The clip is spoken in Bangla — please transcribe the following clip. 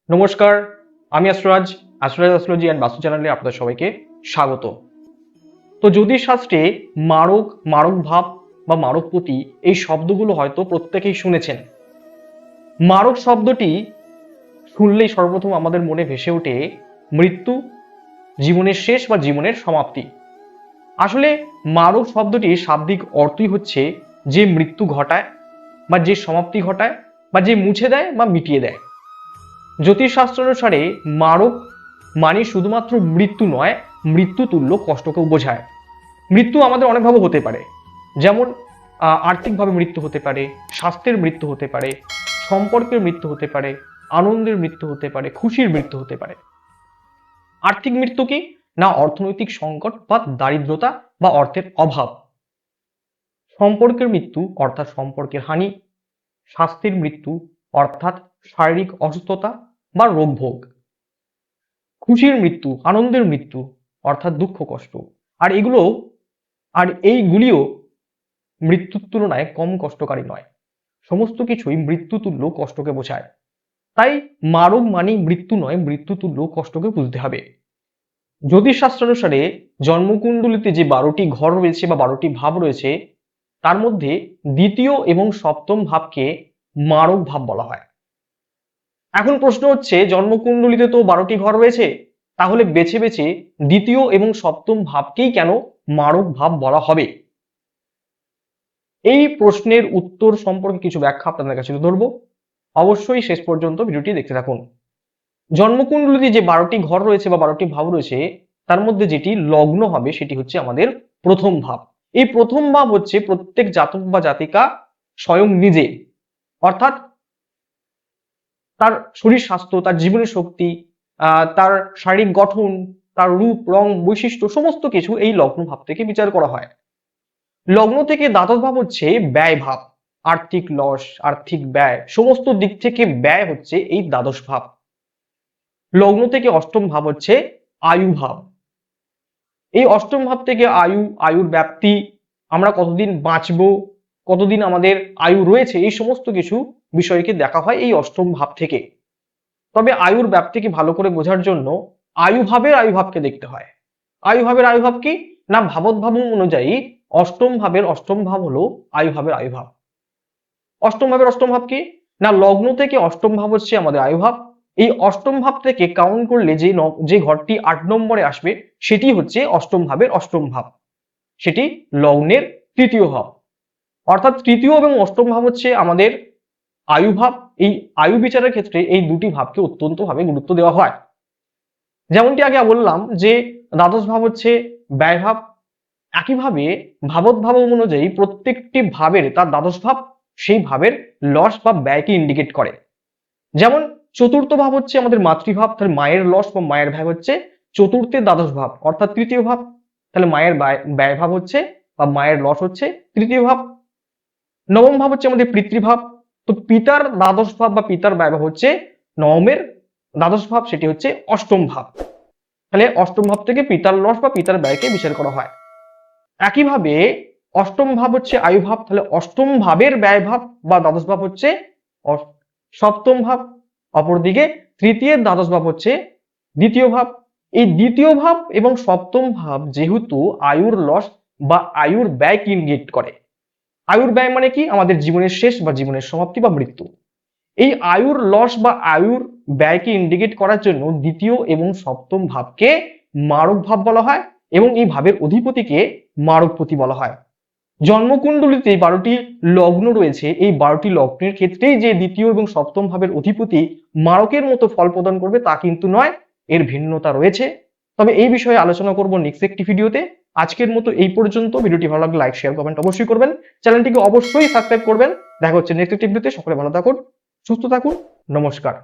নমস্কার, আমি অ্যাস্ট্রোরাজ অ্যাস্ট্রোলজি অ্যান্ড বাস্তু চ্যানেলে আপনাদের সবাইকে স্বাগত। তো জ্যোতিষশাস্ত্রে মারক, মারক ভাব বা মারকপতি এই শব্দগুলো হয়তো প্রত্যেকেই শুনেছেন। মারক শব্দটি শুনলেই সর্বপ্রথম আমাদের মনে ভেসে ওঠে মৃত্যু, জীবনের শেষ বা জীবনের সমাপ্তি। আসলে মারক শব্দটির শাব্দিক অর্থই হচ্ছে যে মৃত্যু ঘটায় বা যে সমাপ্তি ঘটায় বা যে মুছে দেয় বা মিটিয়ে দেয়। জ্যোতিষশাস্ত্র অনুসারে মারক মানে শুধুমাত্র মৃত্যু নয়, মৃত্যু তুল্য কষ্টকেও বোঝায়। মৃত্যু আমাদের অনেকভাবে হতে পারে, যেমন আর্থিকভাবে মৃত্যু হতে পারে, স্বাস্থ্যের মৃত্যু হতে পারে, সম্পর্কের মৃত্যু হতে পারে, আনন্দের মৃত্যু হতে পারে, খুশির মৃত্যু হতে পারে। আর্থিক মৃত্যু কি না? অর্থনৈতিক সংকট বা দারিদ্রতা বা অর্থের অভাব। সম্পর্কের মৃত্যু অর্থাৎ সম্পর্কের হানি। স্বাস্থ্যের মৃত্যু অর্থাৎ শারীরিক অসুস্থতা বা রোগ ভোগ। খুশির মৃত্যু, আনন্দের মৃত্যু অর্থাৎ দুঃখ কষ্ট। এইগুলিও মৃত্যুর তুলনায় কম কষ্টকারী নয়। সমস্ত কিছুই মৃত্যুতুল্য কষ্টকে বোঝায়। তাই মারক মানে মৃত্যু নয়, মৃত্যুতুল্য কষ্টকে বুঝতে হবে। জ্যোতিষশাস্ত্র অনুসারে জন্মকুণ্ডলিতে যে 12টি ঘর রয়েছে বা 12টি ভাব রয়েছে, তার মধ্যে দ্বিতীয় এবং সপ্তম ভাবকে মারক ভাব বলা হয়। এখন প্রশ্ন হচ্ছে, জন্মকুণ্ডলিতে তো 12টি ঘর রয়েছে, তাহলে বেছে বেছে দ্বিতীয় এবং সপ্তম ভাবকেই কেন মারক ভাব বলা হবে? এই প্রশ্নের উত্তর সম্পর্কে কিছু ব্যাখ্যা আপনাদের কাছে তুলে ধরবো। অবশ্যই শেষ পর্যন্ত ভিডিওটি দেখতে থাকুন। জন্মকুণ্ডলিতে যে 12টি ঘর রয়েছে বা 12টি ভাব রয়েছে, তার মধ্যে যেটি লগ্ন হবে সেটি হচ্ছে আমাদের প্রথম ভাব। এই প্রথম ভাব হচ্ছে প্রত্যেক জাতক বা জাতিকা স্বয়ং নিজে, অর্থাৎ তার শরীর স্বাস্থ্য, তার জীবনের শক্তি, তার শারীরিক গঠন, তার রূপ রং বৈশিষ্ট্য সমস্ত কিছু এই লগ্ন ভাব থেকে বিচার করা হয়। লগ্ন থেকে দ্বাদশ ভাব হচ্ছে ব্যয় ভাব। আর্থিক লস, আর্থিক ব্যয়, সমস্ত দিক থেকে ব্যয় হচ্ছে এই দ্বাদশ ভাব। লগ্ন থেকে অষ্টম ভাব হচ্ছে আয়ু ভাব। এই অষ্টম ভাব থেকে আয়ুর ব্যাপ্তি, আমরা কতদিন বাঁচবো, কতদিন আমাদের আয়ু রয়েছে, এই সমস্ত কিছু বিষয়কে দেখা হয় এই অষ্টম ভাব থেকে। তবে আয়ুর ব্যাপ্তিকে ভালো করে বোঝার জন্য আয়ুভাবকে দেখতে হয়। আয়ুভাব কি না? ভাবোদ্ভাব অনুযায়ী অষ্টম ভাবের অষ্টম ভাব হলো আয়ুভাব। অষ্টম ভাবের অষ্টম ভাব কি না? লগ্ন থেকে অষ্টম ভাব হচ্ছে আমাদের আয়ুভাব। এই অষ্টম ভাব থেকে কাউন্ট করলে যে ঘরটি 8 নম্বরে আসবে সেটি হচ্ছে অষ্টম ভাবের অষ্টম ভাব, সেটি লগ্নের তৃতীয় ভাব। অর্থাৎ তৃতীয় এবং অষ্টম ভাব হচ্ছে আমাদের আয়ুভাব। এই আয়ু বিচারের ক্ষেত্রে এই দুটি ভাবকে অত্যন্ত ভাবে গুরুত্ব দেওয়া হয়। যেমনটি আগে বললাম যে দ্বাদশ ভাব হচ্ছে ব্যয় ভাব। একইভাবে ভাবোদ্ভাব অনুযায়ী প্রত্যেকটি ভাবের তার দ্বাদশ ভাব সেই ভাবের লস বা ব্যয়কে ইন্ডিকেট করে। যেমন চতুর্থ ভাব হচ্ছে আমাদের মাতৃভাব, তাহলে মায়ের লস বা মায়ের ব্যয় হচ্ছে চতুর্থের দ্বাদশ ভাব অর্থাৎ তৃতীয় ভাব। তাহলে মায়ের ব্যয় ভাব হচ্ছে বা মায়ের লস হচ্ছে তৃতীয় ভাব। নবম ভাব হচ্ছে আমাদের পিতৃভাব। তো পিতার দ্বাদশ ভাব বা পিতার ব্যয় ভাব হচ্ছে নবমের দ্বাদশ ভাব, সেটি হচ্ছে অষ্টম ভাব। তাহলে অষ্টম ভাব থেকে পিতার লস বা পিতার ব্যয়কে বিচার করা হয়। একইভাবে অষ্টম ভাব হচ্ছে আয়ুভাব, তাহলে অষ্টম ভাবের ব্যয় ভাব বা দ্বাদশ ভাব হচ্ছে সপ্তম ভাব। অপরদিকে তৃতীয় দ্বাদশ ভাব হচ্ছে দ্বিতীয় ভাব। এই দ্বিতীয় ভাব এবং সপ্তম ভাব যেহেতু আয়ুর লস বা আয়ুর ব্যয়কে ইন্ডিকেট করে। আয়ুর ব্যয় মানে কি? আমাদের জীবনের শেষ বা জীবনের সমাপ্তি বা মৃত্যু। এই আয়ুর লস বা আয়ুর ব্যয়কে ইন্ডিকেট করার জন্য দ্বিতীয় এবং সপ্তম ভাবকে মারক ভাব বলা হয় এবং এই ভাবের অধিপতিকে মারকপতি বলা হয়। জন্মকুণ্ডলিতে 12টি লগ্ন রয়েছে, এই 12টি লগ্নের ক্ষেত্রেই যে দ্বিতীয় এবং সপ্তম ভাবের অধিপতি মারকের মতো ফল প্রদান করবে তা কিন্তু নয়, এর ভিন্নতা রয়েছে। তবে এই বিষয়ে আলোচনা করব নেক্সট একটি ভিডিওতে। আজকের মতো এই পর্যন্ত। ভিডিওটি ভালো লাগলে লাইক শেয়ার কমেন্ট অবশ্যই করবেন, চ্যানেলটিকে অবশ্যই সাবস্ক্রাইব করবেন। দেখা হচ্ছে নেক্সট একটি ভিডিওতে। সকলে ভালো থাকুন, সুস্থ থাকুন, নমস্কার।